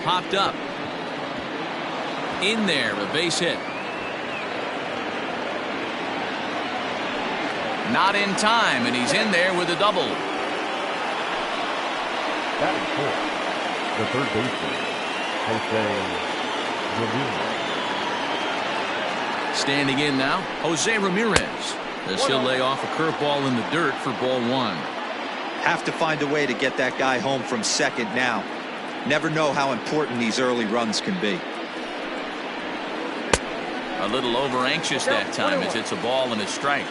popped up. In there, a base hit. Not in time, and he's in there with a double. Batting fourth, the third baseman, Jose Ramirez. Standing in now, Jose Ramirez, as he'll lay off a curveball in the dirt for ball one. Have to find a way to get that guy home from second now. Never know how important these early runs can be. A little over anxious that time as it's a ball and a strike.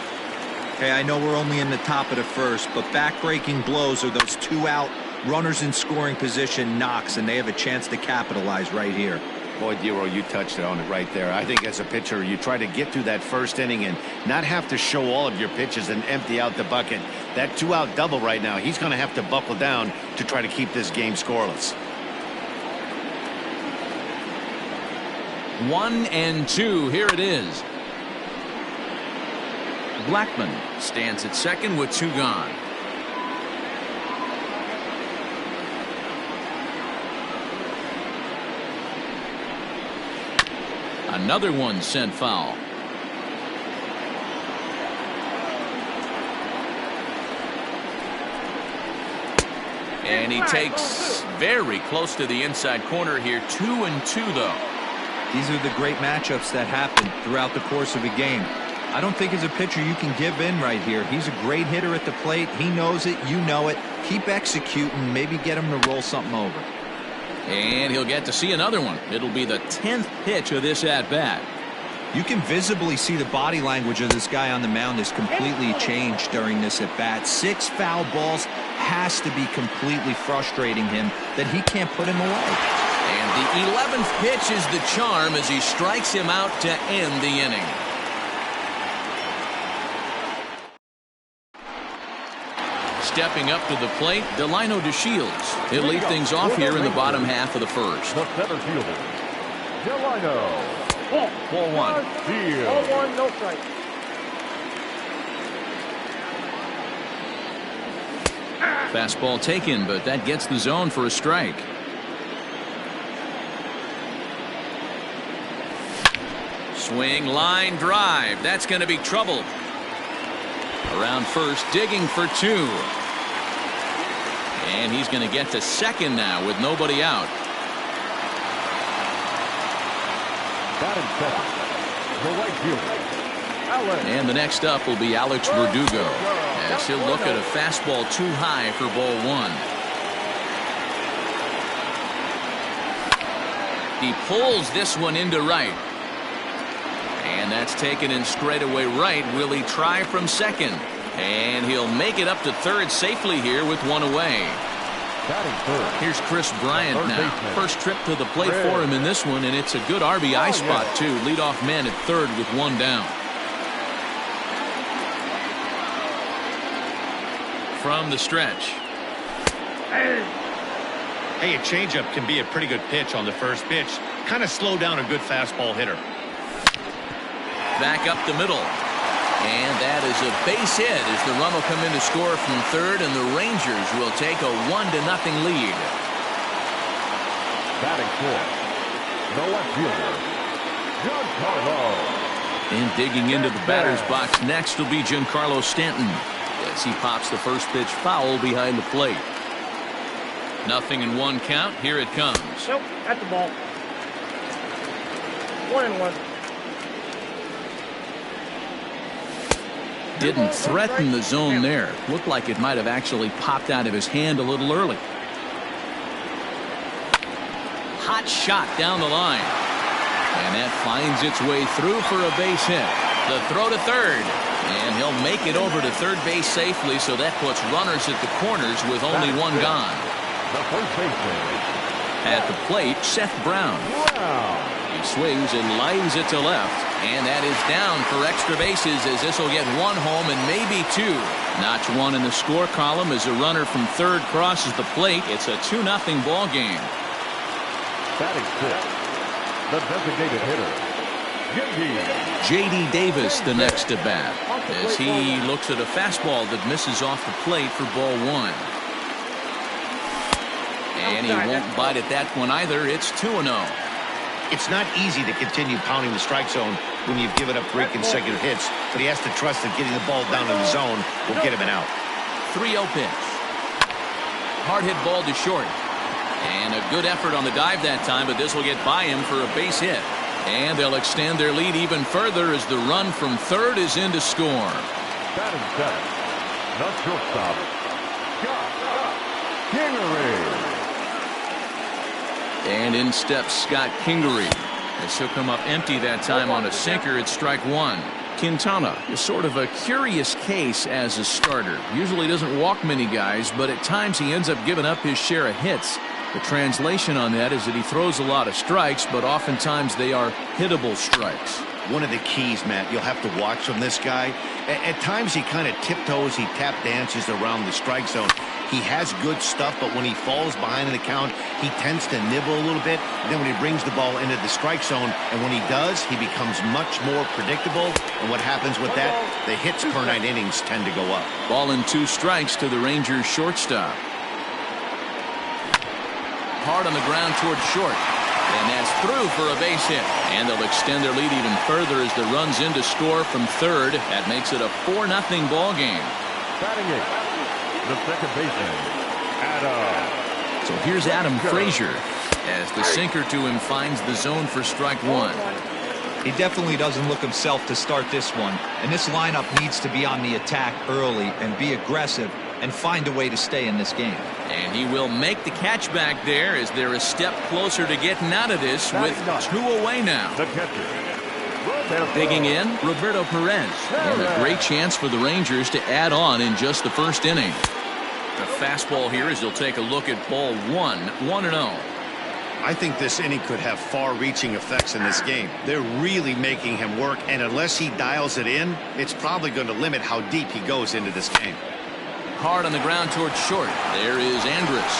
Okay, I know we're only in the top of the first, but back-breaking blows are those 2 out runners in scoring position knocks, and they have a chance to capitalize right here. Boy, Dero, you touched it on it right there. I think as a pitcher, you try to get through that first inning and not have to show all of your pitches and empty out the bucket. That 2 out double right now, he's going to have to buckle down to try to keep this game scoreless. 1-2, here it is. Blackman stands at second with 2 gone. Another one sent foul. And he takes very close to the inside corner here. 2-2 though. These are the great matchups that happen throughout the course of a game. I don't think as a pitcher you can give in right here. He's a great hitter at the plate. He knows it. You know it. Keep executing. Maybe get him to roll something over. And he'll get to see another one. It'll be the 10th pitch of this at-bat. You can visibly see the body language of this guy on the mound is completely changed during this at-bat. 6 foul balls has to be completely frustrating him that he can't put him away. And the 11th pitch is the charm as he strikes him out to end the inning. Stepping up to the plate, Delino DeShields. He'll lead things off here in the bottom half of the first. The center fielder, Delino. Ball one. Ball one, no strike. Fastball taken, but that gets the zone for a strike. Swing, line drive. That's going to be trouble. Around first, digging for 2. And he's going to get to second now with nobody out. Batting second, the right fielder, and the next up will be Alex Verdugo, as he'll look at a fastball too high for ball one. He pulls this one into right. And that's taken in straightaway right. Will he try from second? And he'll make it up to third safely here with 1 away. Here's Chris Bryant now. First trip to the plate for him in this one, and it's a good RBI spot too. Leadoff man at third with 1 down. From the stretch. Hey, a changeup can be a pretty good pitch on the first pitch. Kind of slow down a good fastball hitter. Back up the middle. And that is a base hit as the run will come in to score from third, and the Rangers will take a 1-0 lead. Batting fourth, the left fielder, Giancarlo. And digging into the batter's box next will be Giancarlo Stanton as he pops the first pitch foul behind the plate. 0-1 count. Here it comes. Nope, at the ball. 1-1. Didn't threaten the zone there. Looked like it might have actually popped out of his hand a little early. Hot shot down the line. And that finds its way through for a base hit. The throw to third. And he'll make it over to third base safely, so that puts runners at the corners with only 1 gone. The first baseman. At the plate, Seth Brown. He swings and lines it to left. And that is down for extra bases as this will get 1 home and maybe 2. Notch 1 in the score column as a runner from third crosses the plate. It's a 2-0 ball game. Batting fifth, the designated hitter, J.D. Davis the next to bat as he looks at a fastball that misses off the plate for ball 1. And he won't bite at that one either. It's 2-0. It's not easy to continue pounding the strike zone when you've given up 3 consecutive hits, but he has to trust that getting the ball down in the zone will get him an out. 3-0 pitch. Hard hit ball to short. And a good effort on the dive that time, but this will get by him for a base hit. And they'll extend their lead even further as the run from third is in to score. Batting seventh, the shortstop, Kingery. And in steps Scott Kingery. As he'll come up empty that time on a sinker at strike one. Quintana is sort of a curious case as a starter. Usually doesn't walk many guys, but at times he ends up giving up his share of hits. The translation on that is that he throws a lot of strikes, but oftentimes they are hittable strikes. One of the keys, Matt, you'll have to watch from this guy. At times he kind of tiptoes, he tap dances around the strike zone. He has good stuff, but when he falls behind in the count, he tends to nibble a little bit. And then when he brings the ball into the strike zone, and when he does, he becomes much more predictable. And what happens with that? The hits per 9 innings tend to go up. Ball and 2 strikes to the Rangers shortstop. Hard on the ground towards short. And that's through for a base hit. And they'll extend their lead even further as the run's in to score from third. That makes it a 4-0 ball game. Batting eighth, the second baseman, Adam. So here's Adam Frazier as the sinker to him finds the zone for strike one. He definitely doesn't look himself to start this one, and this lineup needs to be on the attack early and be aggressive and find a way to stay in this game. And he will make the catch back there as they're a step closer to getting out of this with 2 away now. The catcher, Digging in, Roberto Perez. And a great chance for the Rangers to add on in just the first inning. The fastball here as he'll take a look at ball 1, 1-0. I think this inning could have far-reaching effects in this game. They're really making him work, and unless he dials it in, it's probably going to limit how deep he goes into this game. Hard on the ground towards short. There is Andrus.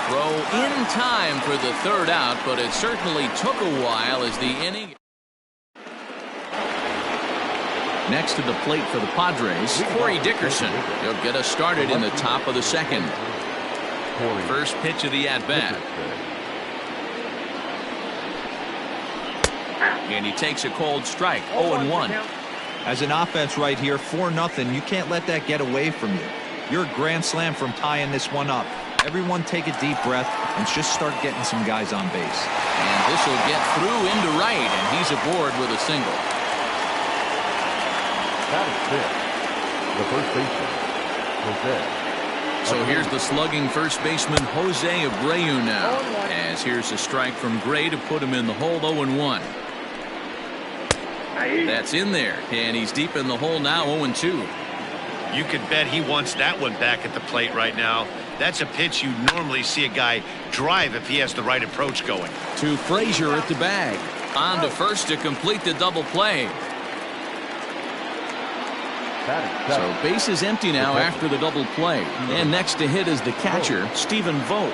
Throw in time for the third out, but it certainly took a while as the inning. Next to the plate for the Padres, Corey Dickerson. He'll get us started in the top of the second. First pitch of the at-bat. And he takes a cold strike, 0-1. As an offense right here, 4-0, you can't let that get away from you. You're a grand slam from tying this one up. Everyone take a deep breath and just start getting some guys on base. And this will get through into right, and he's aboard with a single. That is it. The first baseman, Jose. So here's the slugging first baseman Jose Abreu now. As here's a strike from Gray to put him in the hole, 0-1. That's in there, and he's deep in the hole now, 0-2. You could bet he wants that one back at the plate right now. That's a pitch you normally see a guy drive if he has the right approach going. To Frazier at the bag. On to first to complete the double play. So base is empty now after the double play. And next to hit is the catcher, Stephen Vogt.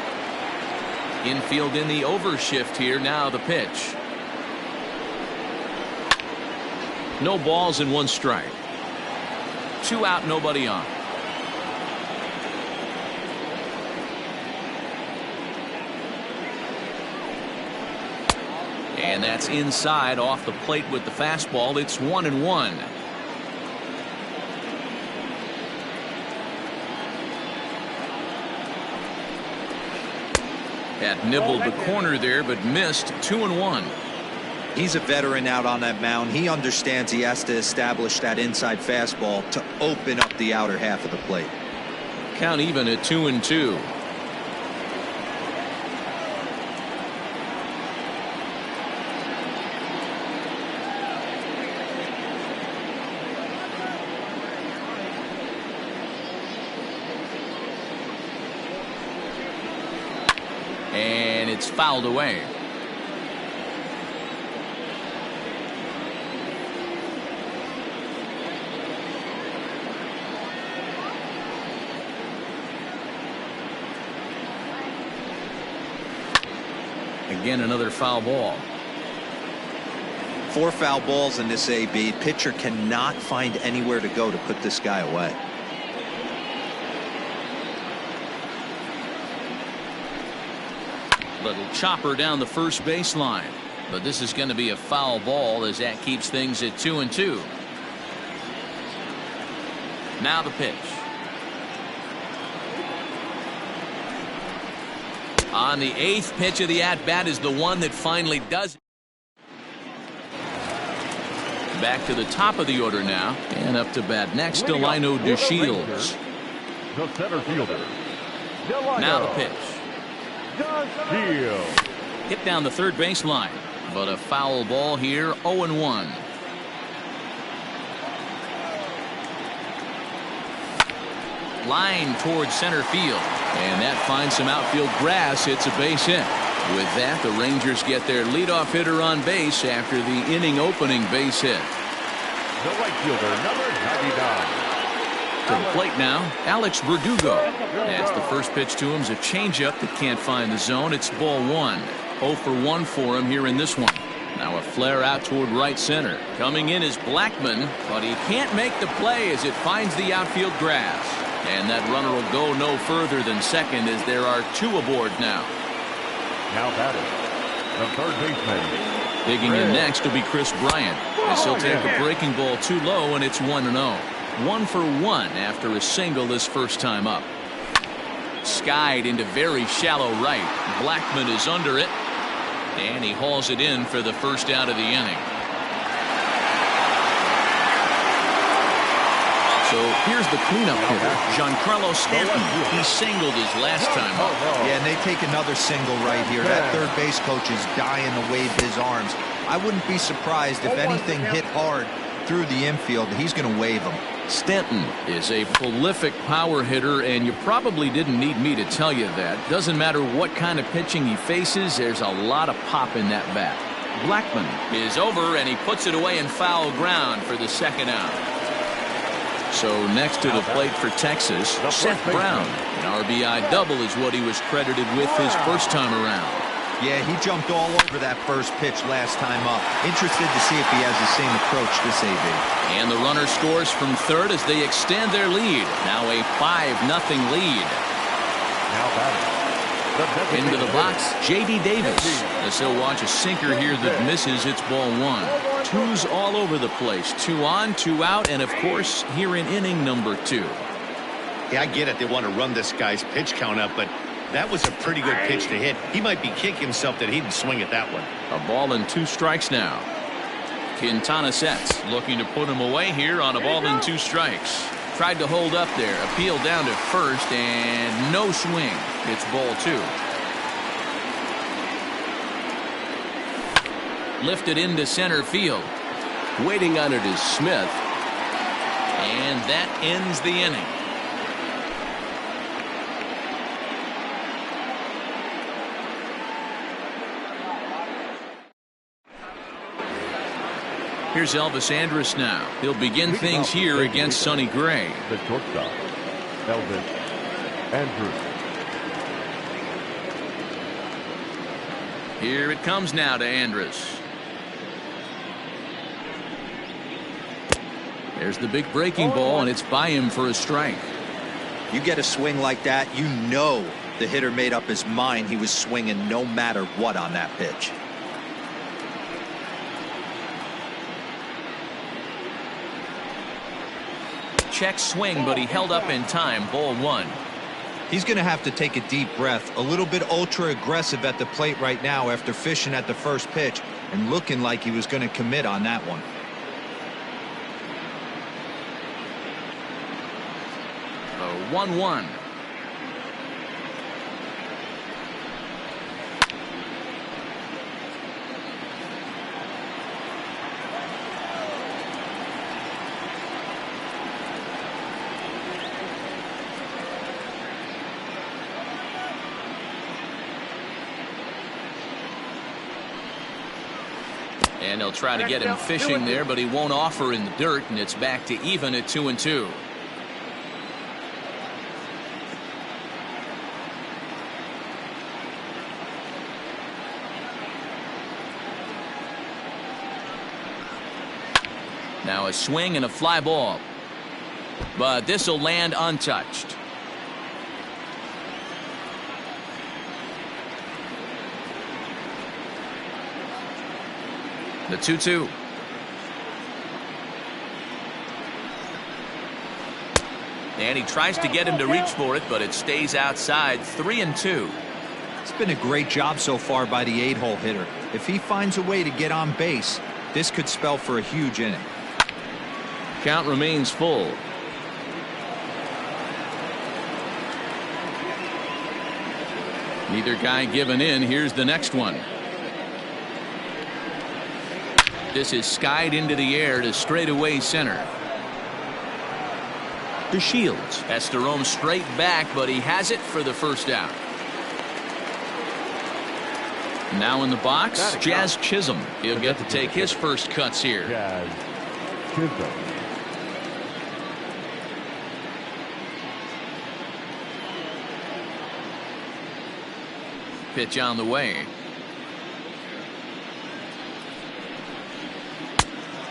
Infield in the overshift here. Now the pitch. No balls and 1 strike. 2 out, nobody on. And that's inside off the plate with the fastball. It's 1-1. That nibbled the corner there, but missed. 2-1. He's a veteran out on that mound. He understands he has to establish that inside fastball to open up the outer half of the plate. Count even at 2-2. And it's fouled away. Again, another foul ball. 4 foul balls in this AB. Pitcher cannot find anywhere to go to put this guy away. Little chopper down the first baseline. But this is going to be a foul ball as that keeps things at 2-2. Now the pitch. On the 8th pitch of the at-bat is the one that finally does it. Back to the top of the order now. And up to bat next, Delino DeShields. The center fielder. Now the pitch. DeShields. Hit down the third baseline. But a foul ball here, 0-1. Line towards center field. And that finds some outfield grass. It's a base hit. With that, the Rangers get their leadoff hitter on base after the inning opening base hit. The right fielder, number 99. To the plate now, Alex Verdugo. As the first pitch to him is a changeup that can't find the zone. It's ball 1. 0 for 1 for him here in this one. Now a flare out toward right center. Coming in is Blackmon, but he can't make the play as it finds the outfield grass. And that runner will go no further than second as there are 2 aboard now. Now batting, the third baseman. Digging in next will be Chris Bryant as he'll take a breaking ball too low, and it's 1-0. 1 for 1 after a single this first time up. Skied into very shallow right. Blackmon is under it, and he hauls it in for the first out of the inning. So here's the cleanup hitter, Giancarlo Stanton. He singled his last time up. Yeah, and they take another single right here. That third base coach is dying to wave his arms. I wouldn't be surprised if anything hit hard through the infield. He's going to wave them. Stanton is a prolific power hitter, and you probably didn't need me to tell you that. Doesn't matter what kind of pitching he faces, there's a lot of pop in that bat. Blackmon is over, and he puts it away in foul ground for the second out. So next to the plate for Texas, Seth Brown. An RBI double is what he was credited with his first time around. Yeah, he jumped all over that first pitch last time up. Interested to see if he has the same approach this AB. And the runner scores from third as they extend their lead. Now a 5-0 lead. Now batting. Into the box, J.D. Davis. As he'll watch a sinker here that misses. It's ball 1. 2's all over the place. 2 on, 2 out, and of course here in inning number 2. Yeah, I get it. They want to run this guy's pitch count up, but that was a pretty good pitch to hit. He might be kicking himself that he didn't swing at that one. A ball and 2 strikes now. Quintana sets, looking to put him away here on a ball and 2 strikes. Tried to hold up there, appeal down to first, and no swing. It's ball 2. Lifted into center field. Waiting on it is Smith. And that ends the inning. Here's Elvis Andrus now. He'll begin things here against Sonny Gray. The shortstop, Elvis Andrus. Here it comes now to Andrus. There's the big breaking ball, and it's by him for a strike. You get a swing like that, you know the hitter made up his mind he was swinging no matter what on that pitch. Check swing, but he held up in time. Ball 1. He's going to have to take a deep breath. A little bit ultra aggressive at the plate right now after fishing at the first pitch and looking like he was going to commit on that one. A 1-1. And they'll try to get him fishing there, but he won't offer in the dirt, and it's back to even at 2-2. Now a swing and a fly ball. But this will land untouched. The 2-2. And he tries to get him to reach for it, but it stays outside. 3-2. It's been a great job so far by the 8-hole hitter. If he finds a way to get on base, this could spell for a huge inning. Count remains full. Neither guy giving in. Here's the next one. This is skied into the air to straightaway center. To Shields. Has to roam straight back, but he has it for the first out. Now in the box, Jazz Chisholm. He'll get to take his first cuts here. Jazz Chisholm. Pitch on the way.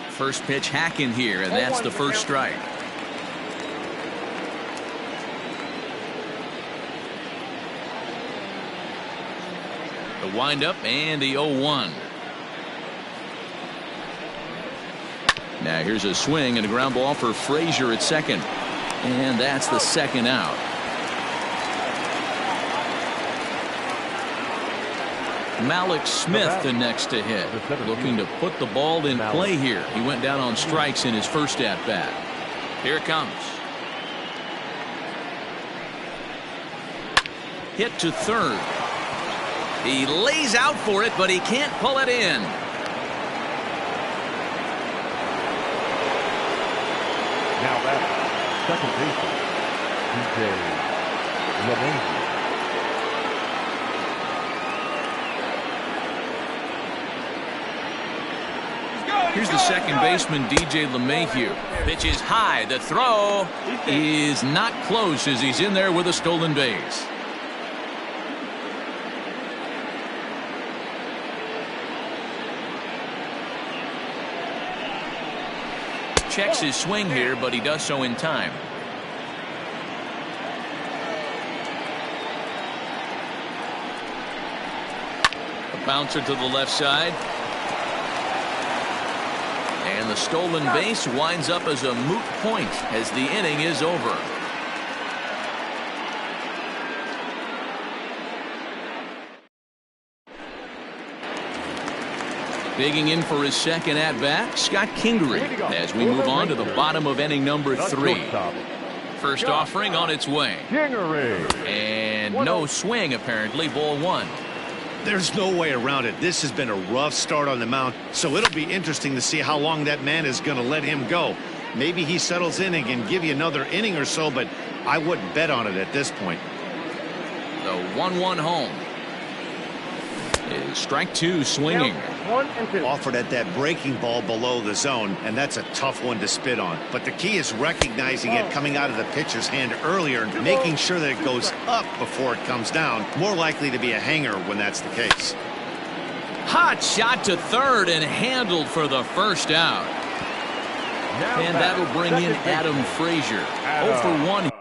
First pitch hacking here, and that's the first strike. The windup and the 0-1. Now here's a swing and a ground ball for Frazier at second. And that's the second out. Malik Smith the next to hit, looking to put the ball in play here. He went down on strikes in his first at bat. Here it comes. Hit to third. He lays out for it, but he can't pull it in. Now that's second baseman, DJ LeMahieu. Here's the second baseman, DJ LeMahieu. Pitch is high. The throw is not close as he's in there with a stolen base. Checks his swing here, but he does so in time. A bouncer to the left side. And the stolen base winds up as a moot point as the inning is over. Digging in for his second at-bat, Scott Kingery, as we move on to the bottom of inning number 3. First offering on its way. And no swing, apparently. Ball 1. There's no way around it. This has been a rough start on the mound, so it'll be interesting to see how long that man is going to let him go. Maybe he settles in and can give you another inning or so, but I wouldn't bet on it at this point. The 1-1 home. Is strike 2 swinging. Offered at that breaking ball below the zone, and that's a tough one to spit on. But the key is recognizing it coming out of the pitcher's hand earlier and making sure that it goes up before it comes down. More likely to be a hanger when that's the case. Hot shot to third and handled for the first out. And that'll bring in Adam Frazier. 0 for 1.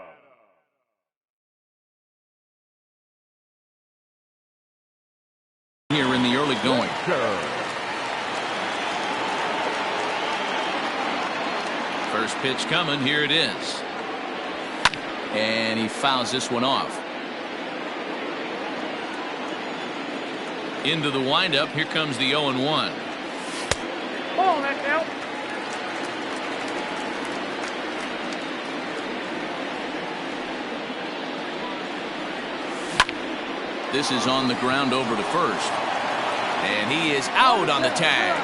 Here in the early going. First pitch coming. Here it is. And he fouls this one off. Into the windup. Here comes the 0-1. Hold on, that now. This is on the ground over to first. And he is out on the tag.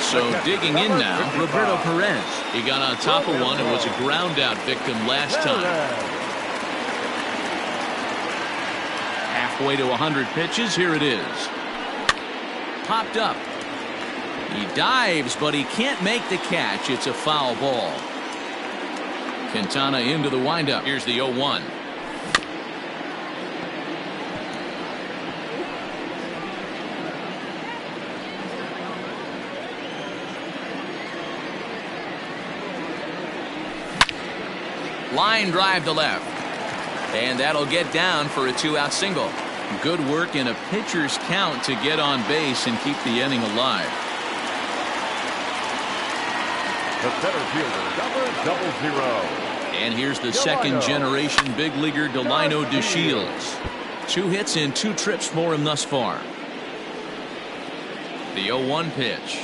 So digging in now, Roberto Perez. He got on top of one and was a ground out victim last time. Halfway to 100 pitches. Here it is. Popped up. He dives, but he can't make the catch. It's a foul ball. Quintana into the windup. Here's the 0-1. Line drive to left. And that'll get down for a 2-out single. Good work in a pitcher's count to get on base and keep the inning alive. The center fielder, number 00. And here's the second generation big leaguer Delino DeShields. 2 hits in 2 trips for him thus far. The 0-1 pitch.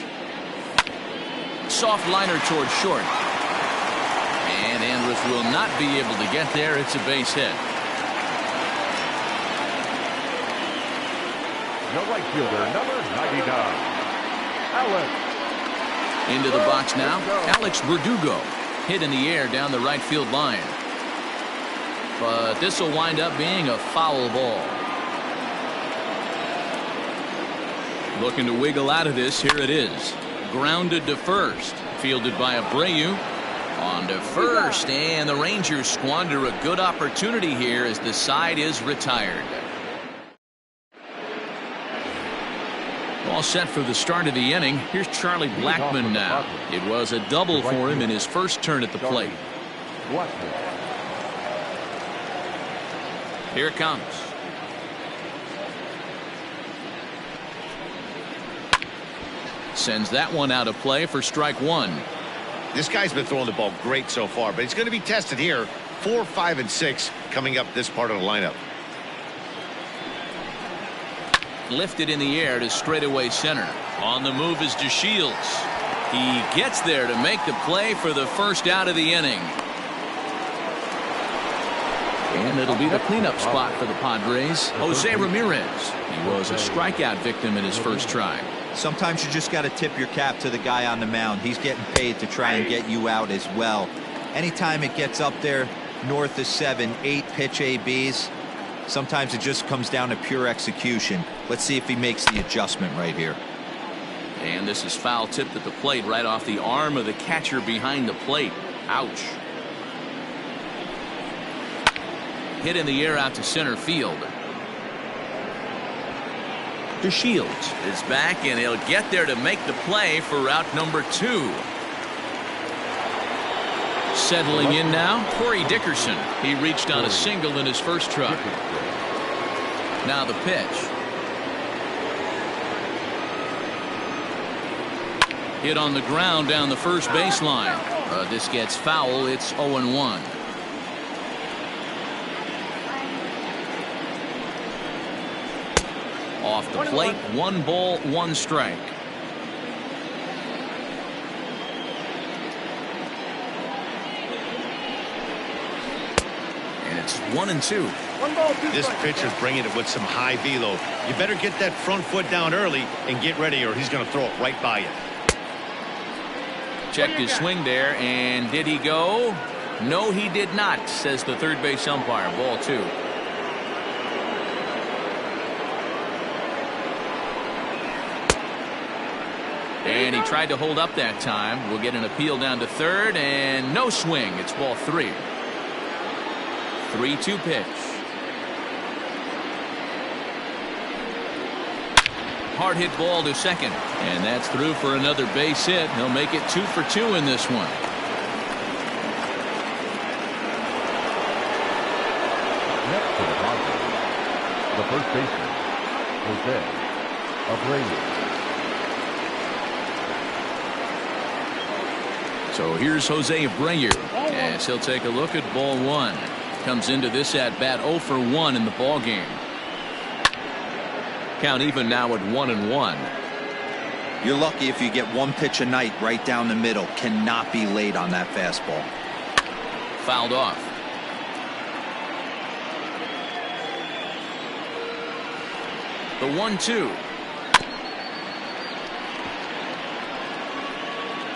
Soft liner towards short. And Andrus will not be able to get there. It's a base hit. The right fielder, number 99. Alex. Into the box now, Alex Verdugo. Hit in the air down the right field line. But this will wind up being a foul ball. Looking to wiggle out of this. Here it is. Grounded to first. Fielded by Abreu. On to first. And the Rangers squander a good opportunity here as the side is retired. All set for the start of the inning. Here's Charlie Blackmon now. It was a double for him in his first turn at the plate. Here it comes. Sends that one out of play for strike 1. This guy's been throwing the ball great so far, but he's going to be tested here. 4, 5, and 6 coming up this part of the lineup. Lifted in the air to straightaway center. On the move is DeShields. He gets there to make the play for the first out of the inning. And it'll be the cleanup spot for the Padres. Jose Ramirez. He was a strikeout victim in his first try. Sometimes you just got to tip your cap to the guy on the mound. He's getting paid to try and get you out as well. Anytime it gets up there north of 7, 8 pitch ABs, sometimes it just comes down to pure execution. Let's see if he makes the adjustment right here. And this is foul tipped at the plate right off the arm of the catcher behind the plate. Ouch. Hit in the air out to center field. DeShields is back, and he'll get there to make the play for route number 2. Settling in now, Corey Dickerson. He reached on a single in his first try. Now the pitch. Hit on the ground down the first baseline. This gets foul. It's 0-1. Off the plate, 1 ball, 1 strike. And it's 1-2. This pitcher's bringing it with some high velo. You better get that front foot down early and get ready, or he's going to throw it right by you. Checked his swing there, and did he go? No, he did not, says the third base umpire. Ball 2. And he tried to hold up that time. We'll get an appeal down to third, and no swing. It's ball 3. 3-2 pitch. Hard hit ball to second, and that's through for another base hit. He'll make it 2 for 2 in this one. Next to the Padres, the first baseman, Jose Abreu. So here's Jose Abreu as he'll take a look at ball 1. Comes into this at bat 0 for 1 in the ball game. Count even now at 1-1. You're lucky if you get 1 pitch a night right down the middle. Cannot be late on that fastball. Fouled off. The 1-2.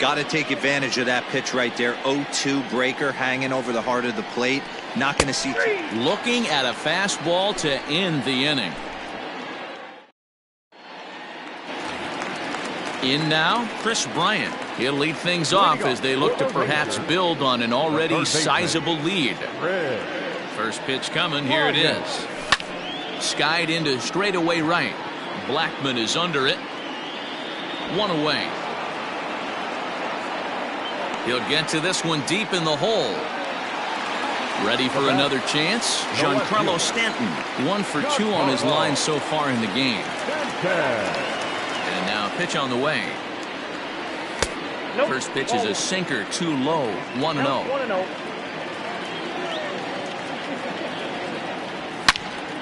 Got to take advantage of that pitch right there. 0-2 breaker hanging over the heart of the plate. Not going to see. Looking at a fastball to end the inning. In now, Chris Bryant. He'll lead things off as they look to perhaps build on an already sizable lead. First pitch coming. Here it is. Skied into straightaway right. Blackmon is under it. 1 away. He'll get to this one deep in the hole. Ready for another chance? Giancarlo Stanton, 1 for 2 on his line so far in the game. And now a pitch on the way. First pitch is a sinker, too low, 1-0. 1-0.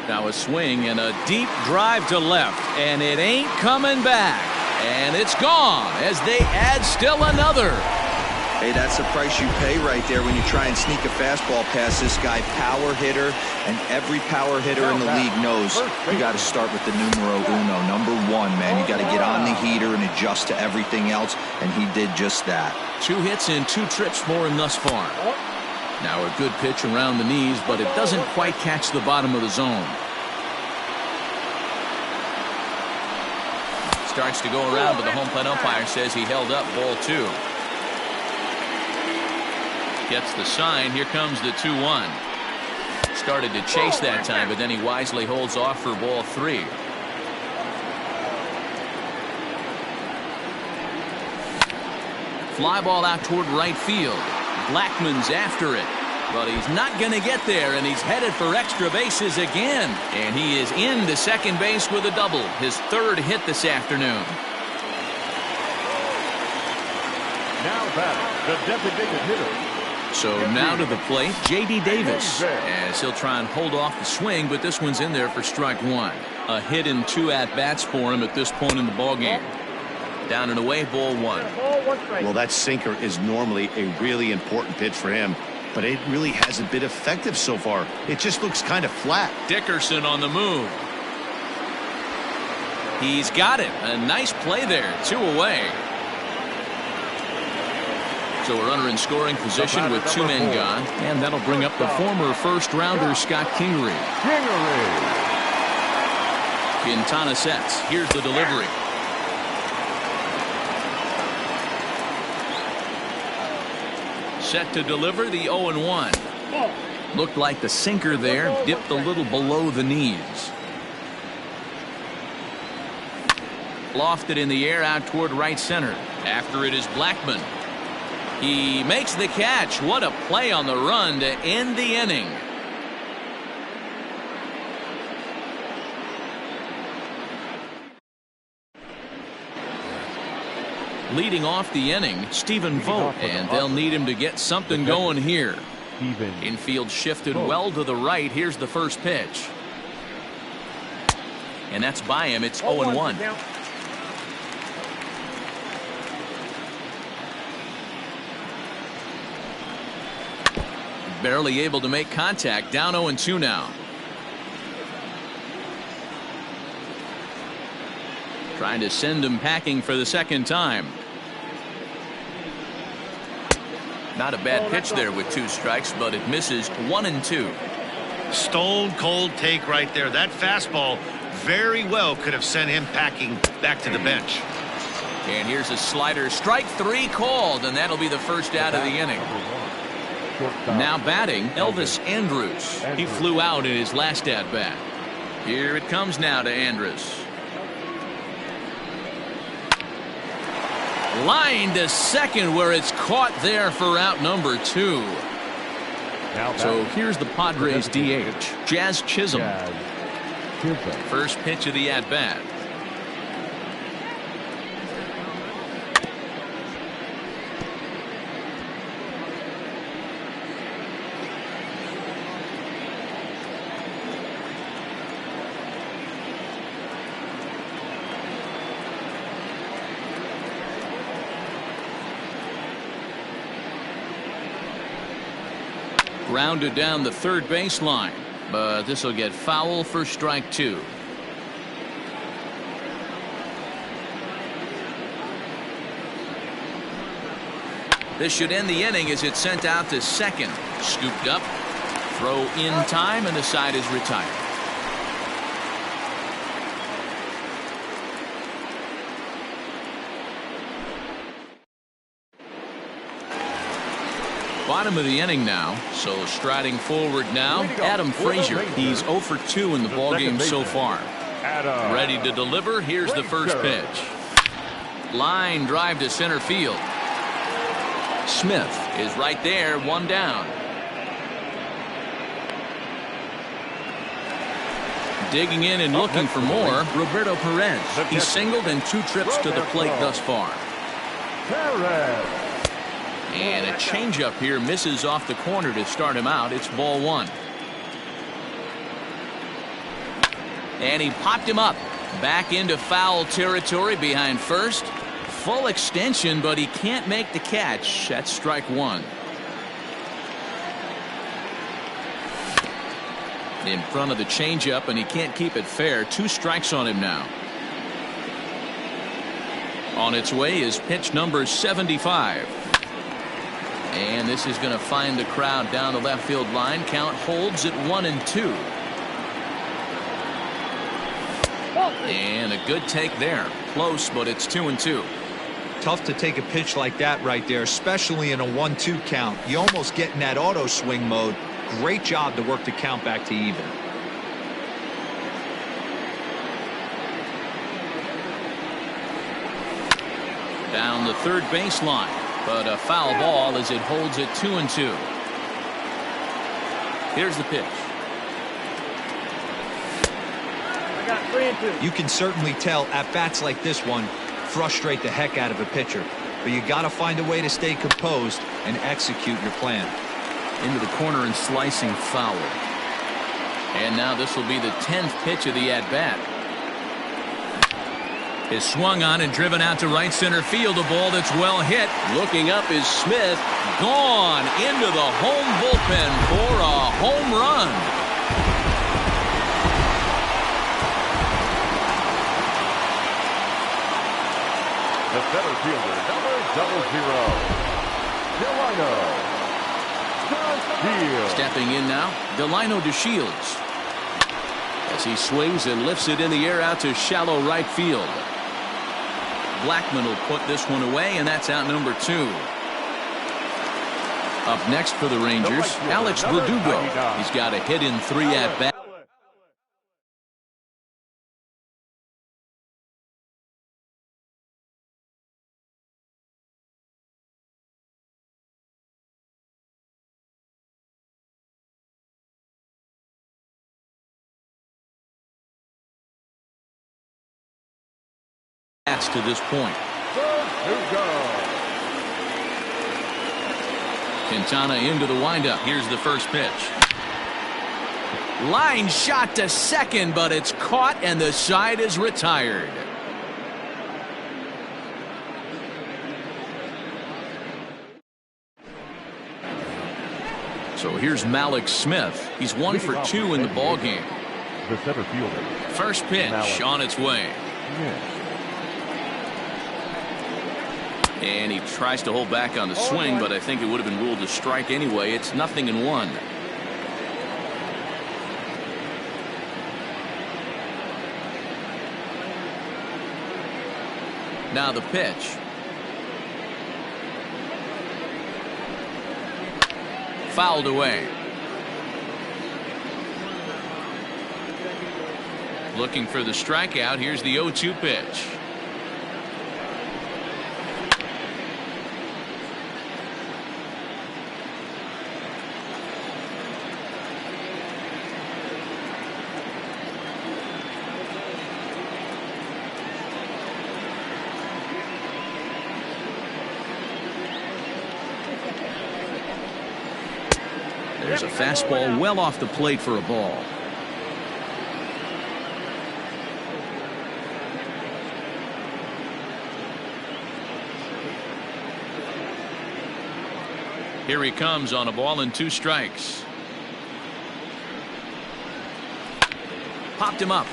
Now a swing and a deep drive to left, and it ain't coming back. And it's gone as they add still another. Hey, that's the price you pay right there when you try and sneak a fastball past this guy. Power hitter, and every power hitter in the league knows you got to start with the numero uno, number 1, man. You got to get on the heater and adjust to everything else, and he did just that. 2 hits and 2 trips for him thus far. Now a good pitch around the knees, but it doesn't quite catch the bottom of the zone. Starts to go around, but the home plate umpire says he held up, ball 2. Gets the sign. Here comes the 2-1. Started to chase that time, but then he wisely holds off for ball 3. Fly ball out toward right field. Blackmon's after it, but he's not going to get there, and he's headed for extra bases again. And he is into second base with a double, his 3rd hit this afternoon. Now batting, the designated hitter. So now to the plate, J.D. Davis, as he'll try and hold off the swing, but this one's in there for strike 1. A hit and 2 at-bats for him at this point in the ballgame. Down and away, ball 1. Well, that sinker is normally a really important pitch for him, but it really hasn't been effective so far. It just looks kind of flat. Dickerson on the move. He's got it. A nice play there. 2 away. So a runner in scoring position with 2 men gone, and that'll bring up the former first-rounder Scott Kingery. Quintana sets. Here's the delivery. Set to deliver the 0-1. Looked like the sinker there dipped a little below the knees. Lofted in the air out toward right center. After it is Blackmon. He makes the catch. What a play on the run to end the inning. Leading off the inning, Stephen Vogt, and they'll need him to get something going here. Infield shifted well to the right. Here's the first pitch. And that's by him. It's 0-1. Barely able to make contact. Down 0-2 now. Trying to send him packing for the second time. Not a bad pitch there with 2 strikes, but it misses. 1-2. Stone cold take right there. That fastball very well could have sent him packing back to the bench. And here's a slider. Strike 3 called, and that'll be the first out of the inning. Now batting, Elvis Andrus. He flew out in his last at-bat. Here it comes now to Andrus. Line to second, where it's caught there for out number 2. So here's the Padres DH, Jazz Chisholm. First pitch of the at-bat. Rounded down the third baseline, but this will get foul for strike 2. This should end the inning as it's sent out to second. Scooped up, throw in time, and the side is retired. Bottom of the inning now, so striding forward now, Adam Frazier. He's 0 for 2 in the ballgame so far. Ready to deliver. Here's the first pitch. Line drive to center field. Smith is right there, 1 down. Digging in and looking for more, Roberto Perez. He's singled in 2 trips to the plate thus far. And a changeup here misses off the corner to start him out. It's ball 1. And he popped him up. Back into foul territory behind first. Full extension, but he can't make the catch. That's strike 1. In front of the changeup, and he can't keep it fair. 2 strikes on him now. On its way is pitch number 75. And this is going to find the crowd down the left field line. Count holds at 1-2. And a good take there. Close, but it's 2-2. Tough to take a pitch like that right there, especially in a 1-2 count. You almost get in that auto swing mode. Great job to work the count back to even. Down the third baseline, but a foul ball as it holds it 2-2. Here's the pitch. I got 3-2. You can certainly tell at bats like this one frustrate the heck out of a pitcher, but you got to find a way to stay composed and execute your plan. Into the corner and slicing foul. And now this will be the 10th pitch of the at-bat. Is swung on and driven out to right center field. A ball that's well hit. Looking up is Smith. Gone into the home bullpen for a home run. The center fielder, number 00, Delino. Stepping in now, Delino DeShields. As he swings and lifts it in the air out to shallow right field. Blackman will put this one away, and that's out number 2. Up next for the Rangers, Alex Verdugo. He's got a hit in 3 at-bats. To this point. Quintana into the windup. Here's the first pitch. Line shot to second, but it's caught and the side is retired. So here's Malik Smith. He's 1 for 2 in the ballgame. The center fielder. First pitch on its way. And he tries to hold back on the swing, but I think it would have been ruled a strike anyway. It's 0-1. Now the pitch. Fouled away. Looking for the strikeout. Here's the 0-2 pitch. There's a fastball well off the plate for a ball. Here he comes on a ball and 2 strikes. Popped him up.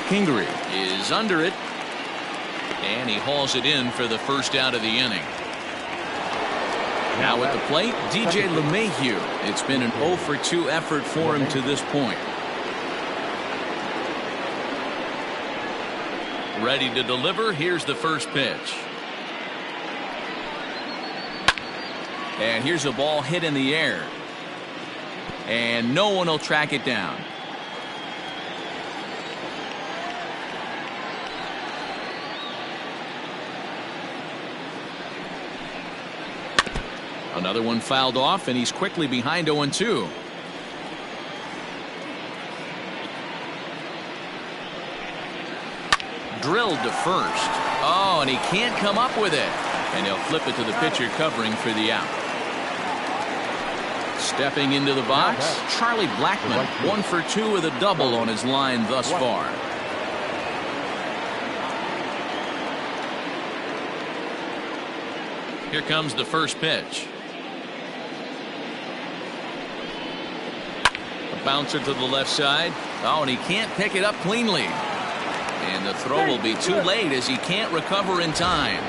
Kingery is under it. And he hauls it in for the first out of the inning. Now at the plate, DJ LeMahieu. It's been an 0 for 2 effort for him to this point. Ready to deliver. Here's the first pitch. And here's a ball hit in the air. And no one will track it down. Another one fouled off, and he's quickly behind 0-2. drilled to first. Oh, and he can't come up with it. And he'll flip it to the pitcher covering for the out. Stepping into the box, Charlie Blackmon, 1 for 2 with a double on his line thus far. Here comes the first pitch. A bouncer to the left side. Oh, and he can't pick it up cleanly. And the throw will be too late as he can't recover in time.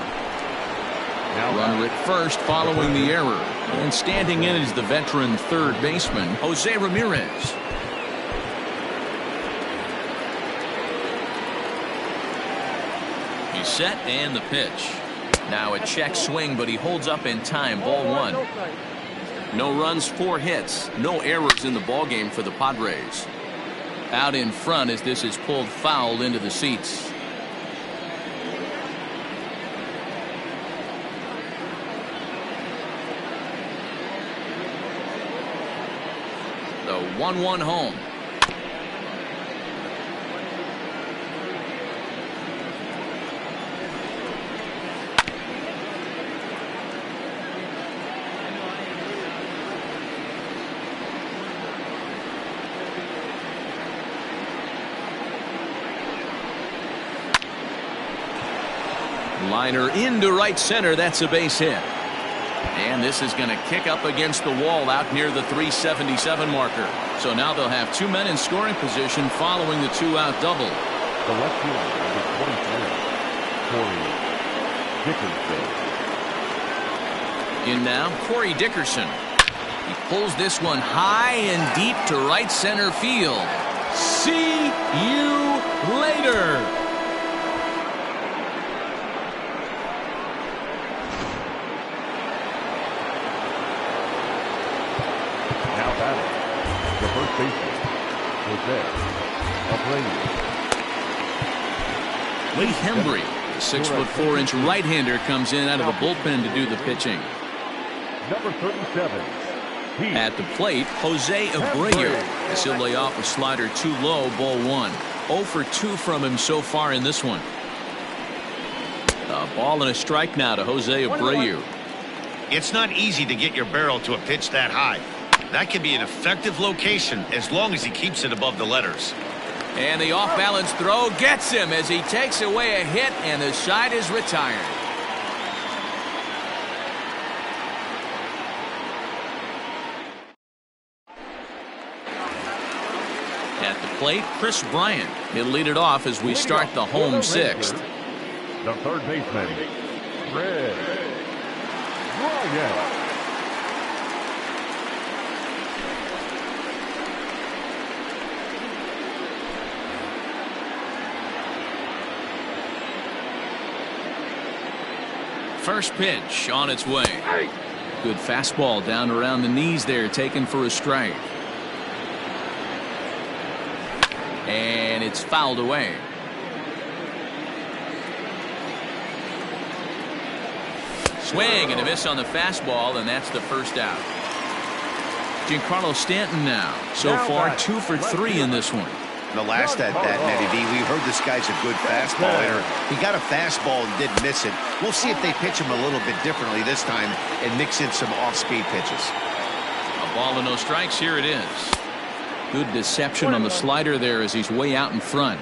Runner at first following the error. And standing in is the veteran third baseman, Jose Ramirez. He's set and the pitch. Now a check swing, but he holds up in time. Ball 1. No runs, 4 hits. No errors in the ballgame for the Padres. Out in front as this is pulled foul into the seats. The 1-1 home. Liner into right center. That's a base hit. And this is going to kick up against the wall out near the 377 marker. So now they'll have 2 men in scoring position following the 2-out double. The left fielder, number 23, Corey Dickerson. In now, Corey Dickerson. He pulls this one high and deep to right center field. See you later. The first baseman, Jose Abreu. Lee Hembry, the 6'4" right-hander, comes in out of the bullpen to do the pitching. Number 37. At the plate, Jose Abreu. As he'll lay off a slider too low, ball 1. 0 for 2 from him so far in this one. A ball and a strike now to Jose Abreu. It's not easy to get your barrel to a pitch that high. That can be an effective location as long as he keeps it above the letters. And the off-balance throw gets him as he takes away a hit, and the side is retired. At the plate, Chris Bryant. He'll lead it off as we start the home 6th. The third baseman, Chris Bryant. First pitch on its way. Good fastball down around the knees there, taken for a strike. And it's fouled away. Swing and a miss on the fastball, and that's the first out. Giancarlo Stanton now. So far 2 for 3 in this one. The last at that, Nettie D, we heard this guy's a good fastball hitter. He got a fastball and didn't miss it. We'll see if they pitch him a little bit differently this time and mix in some off-speed pitches. A ball and no strikes. Here it is. Good deception on the slider there as he's way out in front.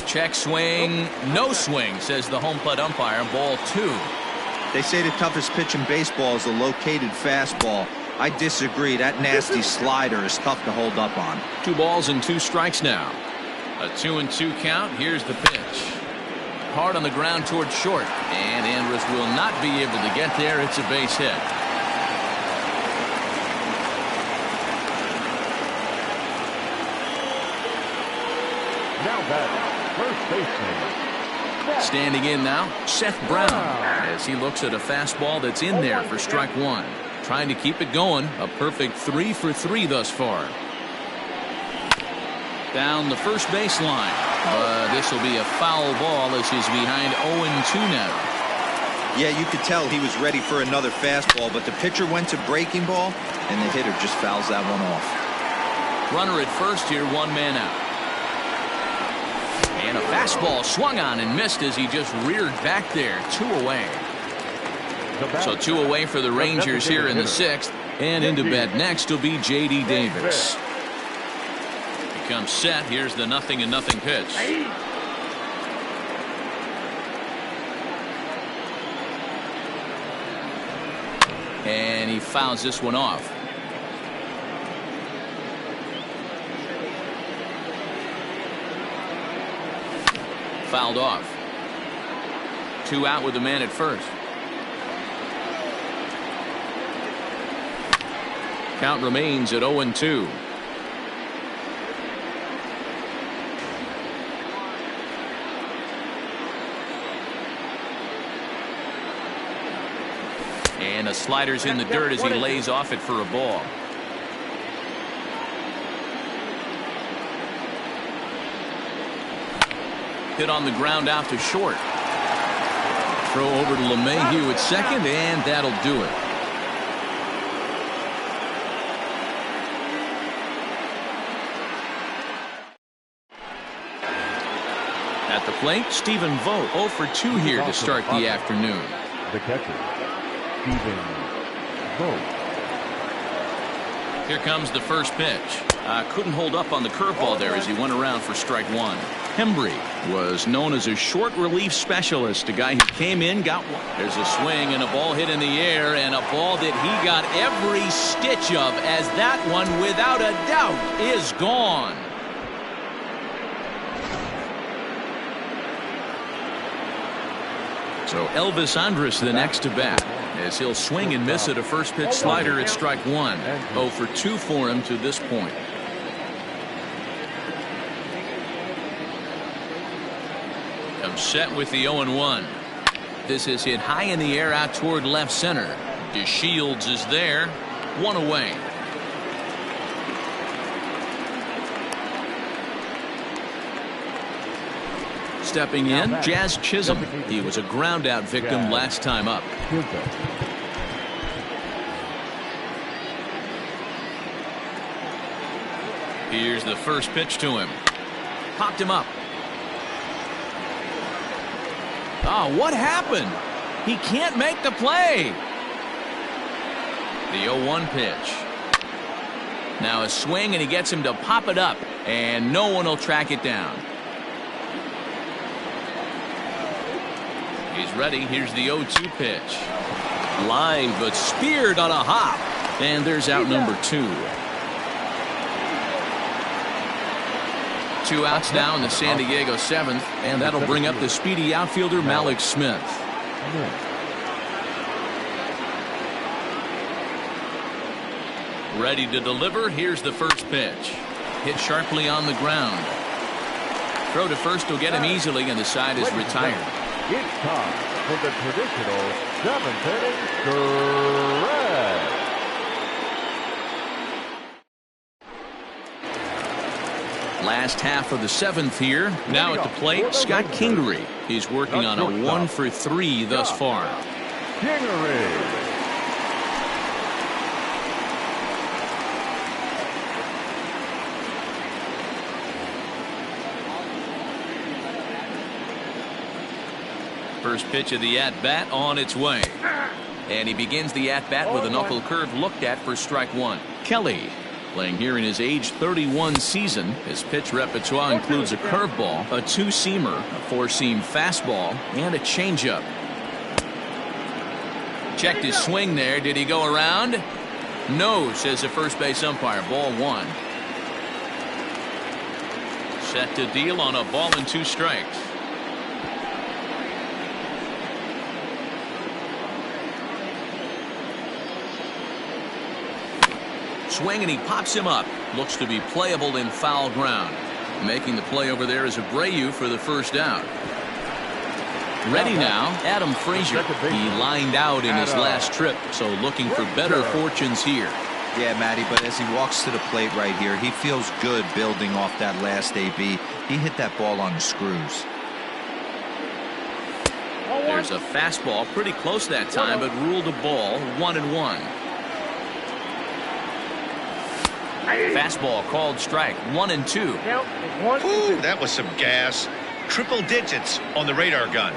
Check swing. No swing, says the home plate umpire. Ball 2. They say the toughest pitch in baseball is a located fastball. I disagree. That nasty slider is tough to hold up on. 2 balls and 2 strikes now. A 2-2 count. Here's the pitch. Hard on the ground towards short. And Andrus will not be able to get there. It's a base hit. Now back, first baseman. Standing in now, Seth Brown, as he looks at a fastball that's in there for strike 1. Trying to keep it going. A perfect 3 for 3 thus far. Down the first baseline. But this will be a foul ball as he's behind 0-2 now. Yeah, you could tell he was ready for another fastball, but the pitcher went to breaking ball, and the hitter just fouls that one off. Runner at first here, one man out. And a fastball swung on and missed as he just reared back there. 2 away. So 2 away for the Rangers here in the 6th. And into bat next will be J.D. Davis. He comes set. Here's the 0-0 pitch. And he fouls this one off. Fouled off. 2 out with the man at first. Count remains at 0-2. And a slider's in the dirt as he lays off it for a ball. Hit on the ground out to short. Throw over to LeMahieu at second, and that'll do it. At the plate, Stephen Vogt 0 for 2 here to start the afternoon. The catcher, Stephen Vogt. Here comes the first pitch. Couldn't hold up on the curveball there as he went around for strike 1. Hembry was known as a short relief specialist, a guy who came in, got one. There's a swing and a ball hit in the air, and a ball that he got every stitch of, as that one, without a doubt, is gone. So Elvis Andrus the next to bat, as he'll swing and miss at a first pitch slider at strike 1. 0 for 2 for him to this point. Comes set with the 0-1. This is hit high in the air out toward left center. DeShields is there. 1 away. Stepping in, Jazz Chisholm. He was a ground out victim last time up. Here's the first pitch to him. Popped him up. Oh, what happened? He can't make the play. The 0-1 pitch. Now a swing, and he gets him to pop it up, and no one will track it down. He's ready. Here's the 0-2 pitch. Line, but speared on a hop. And there's out number 2. 2 outs now in the San Diego 7th, and that'll bring up the speedy outfielder Malik Smith. Ready to deliver. Here's the first pitch. Hit sharply on the ground. Throw to first will get him easily, and the side is retired. It's time for the traditional 7th-inning stretch. Last half of the 7th here. Now at the plate, Scott Kingery. He's working on a 1 for 3 thus far. Kingery. First pitch of the at-bat on its way. And he begins the at-bat with a knuckle curve looked at for strike 1. Kelly, playing here in his age 31 season. His pitch repertoire includes a curveball, a 2-seamer, a 4-seam fastball, and a changeup. Checked his swing there. Did he go around? No, says the first base umpire. Ball 1. Set to deal on a ball and 2 strikes. Swing, and he pops him up. Looks to be playable in foul ground. Making the play over there is Abreu for the first out. Ready now, Adam Frazier. He lined out in his last trip, so looking for better fortunes here. Yeah, Matty, but as he walks to the plate right here, he feels good building off that last AB. He hit that ball on the screws. There's a fastball pretty close that time, but ruled a ball. 1-1. Fastball called strike. 1-2. Count is 1 Ooh, and 2. that was some gas. Triple digits on the radar gun.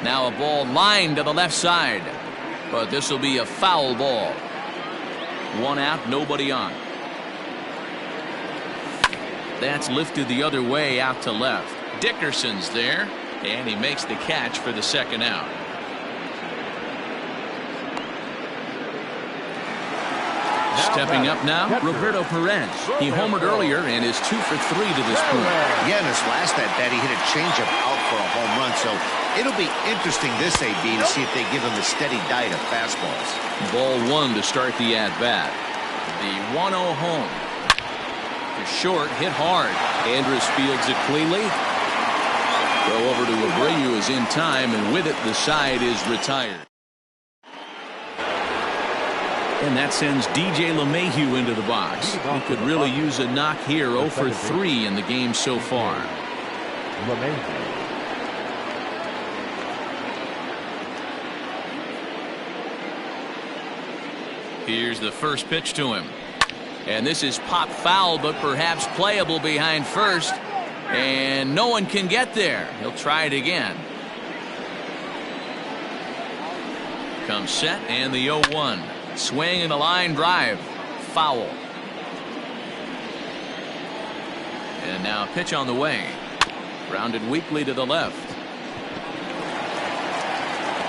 Now a ball lined to the left side, but this will be a foul ball. 1 out, nobody on. That's lifted the other way out to left. Dickerson's there, and he makes the catch for the 2nd out. Stepping up now, Roberto Perez. He homered earlier and is 2 for 3 to this point. Yeah, in his last at-bat, he hit a changeup out for a home run, so it'll be interesting this AB to see if they give him a steady diet of fastballs. Ball 1 to start the at-bat. The 1-0 home. To short, hit hard. Andrus fields it cleanly. Throw over to Abreu is in time, and with it, the side is retired. And that sends DJ LeMahieu into the box. He could really use a knock here. 0 for 3 in the game so far. Here's the first pitch to him. And this is pop foul, but perhaps playable behind first. And no one can get there. He'll try it again. Comes set, and the 0-1. Swing and a line drive. Foul. And now a pitch on the way. Grounded weakly to the left.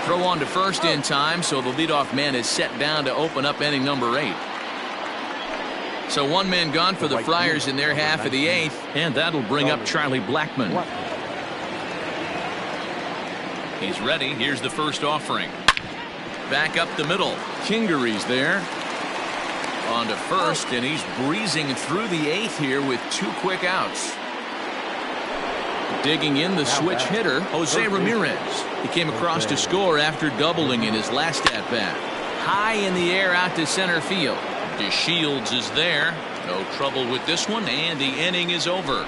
Throw on to first in time, so the leadoff man is set down to open up inning number 8. So 1 man gone for the Friars in their half of the 8th, and that'll bring up Charlie Blackmon. He's ready. Here's the first offering. Back up the middle. Kingery's there. On to first, and he's breezing through the 8th here with 2 quick outs. Digging in the switch hitter, Jose Ramirez. He came across to score after doubling in his last at-bat. High in the air out to center field. DeShields is there. No trouble with this one, and the inning is over.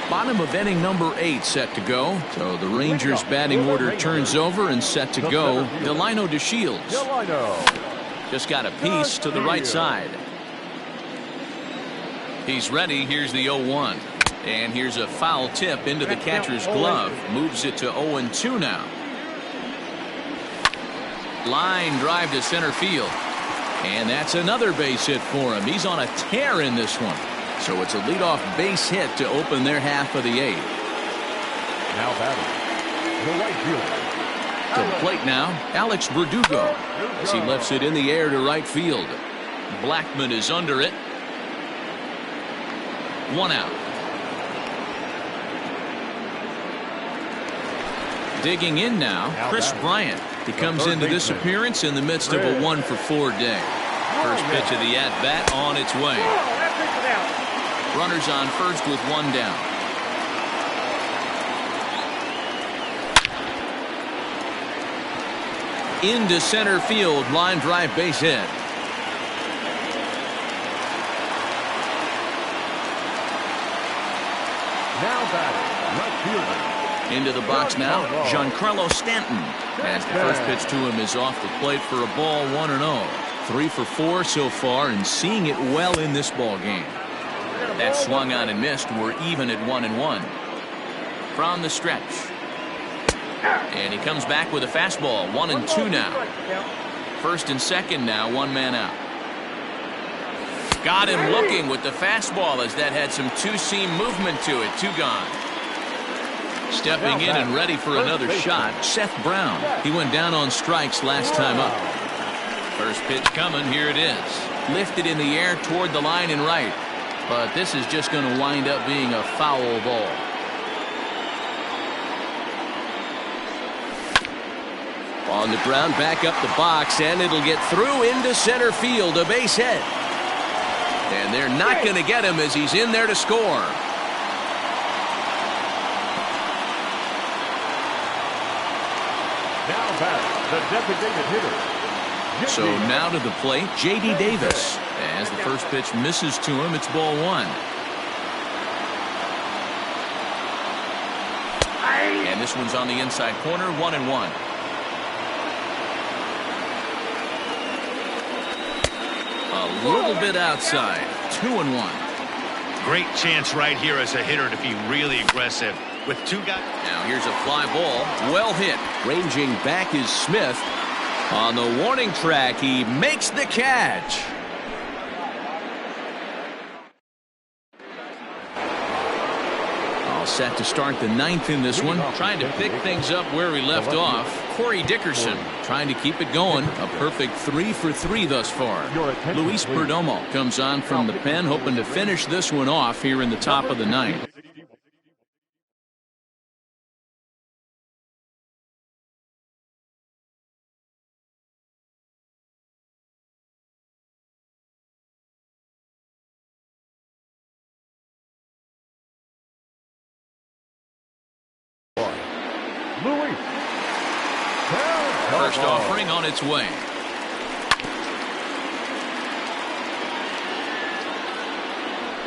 Bottom of inning number 8 set to go. So the Rangers batting order turns over and set to go. Delino DeShields. Just got a piece to the right side. He's ready. Here's the 0-1. And here's a foul tip into the catcher's glove. Moves it to 0-2 now. Line drive to center field. And that's another base hit for him. He's on a tear in this one. So it's a leadoff base hit to open their half of the 8th. Now batting, the right fielder. To the plate now, Alex Verdugo. As he lifts it in the air to right field. Blackmon is under it. 1 out. Digging in now, Chris Bryant. He comes into this appearance in the midst of a 1 for 4 day. First pitch of the at-bat on its way. Runners on first with 1 down. Into center field, line drive base hit. Now batting, left fielder. Into the box now, Giancarlo Stanton. As the first pitch to him is off the plate for a ball, 1-0. 3 for 4 so far, and seeing it well in this ball game. That swung on and missed. We're even at 1-1. From the stretch. And he comes back with a fastball. 1-2 now. First and second now, 1 man out. Got him looking with the fastball as that had some two-seam movement to it. 2 gone. Stepping in and ready for another shot, Seth Brown. He went down on strikes last time up. First pitch coming. Here it is. Lifted in the air toward the line and right. But this is just going to wind up being a foul ball. On the ground, back up the box, and it'll get through into center field, a base hit. And they're not going to get him as he's in there to score. Now back, the designated hitter. So now to the plate, J.D. Davis. As the first pitch misses to him, it's ball 1. And this one's on the inside corner, 1-1. A little bit outside, 2-1. Great chance right here as a hitter to be really aggressive with two guys. Now here's a fly ball, well hit. Ranging back is Smith. On the warning track, he makes the catch. All set to start the ninth in this one. Trying to pick things up where he left off. Corey Dickerson trying to keep it going. A perfect 3 for 3 thus far. Luis Perdomo comes on from the pen, hoping to finish this one off here in the top of the ninth. Louis. First offering on its way.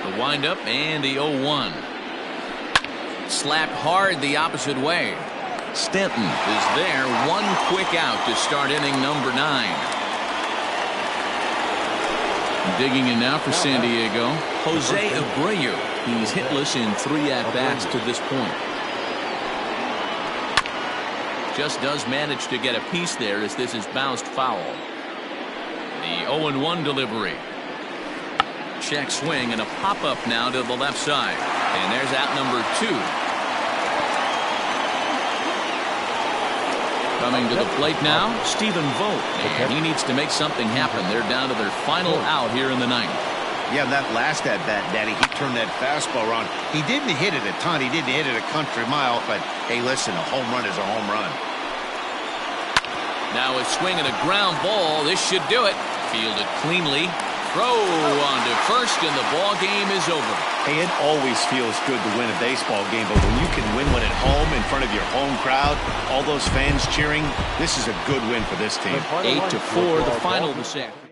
The windup and the 0-1. Slapped hard the opposite way. Stanton is there. One quick out to start inning number 9. Digging in now for San Diego, Jose Abreu. He's hitless in 3 at-bats to this point. Just does manage to get a piece there as this is bounced foul. The 0-1 delivery. Check swing and a pop-up now to the left side. And there's out number 2. Coming to the plate now, Stephen Vogt. And he needs to make something happen. They're down to their final out here in the ninth. Yeah, that last at-bat, Daddy, he turned that fastball around. He didn't hit it a ton. He didn't hit it a country mile. But, hey, listen, a home run is a home run. Now a swing and a ground ball. This should do it. Fielded cleanly. Throw on to first, and the ball game is over. Hey, it always feels good to win a baseball game, but when you can win one at home in front of your home crowd, all those fans cheering, this is a good win for this team. 8-4, the final of the second.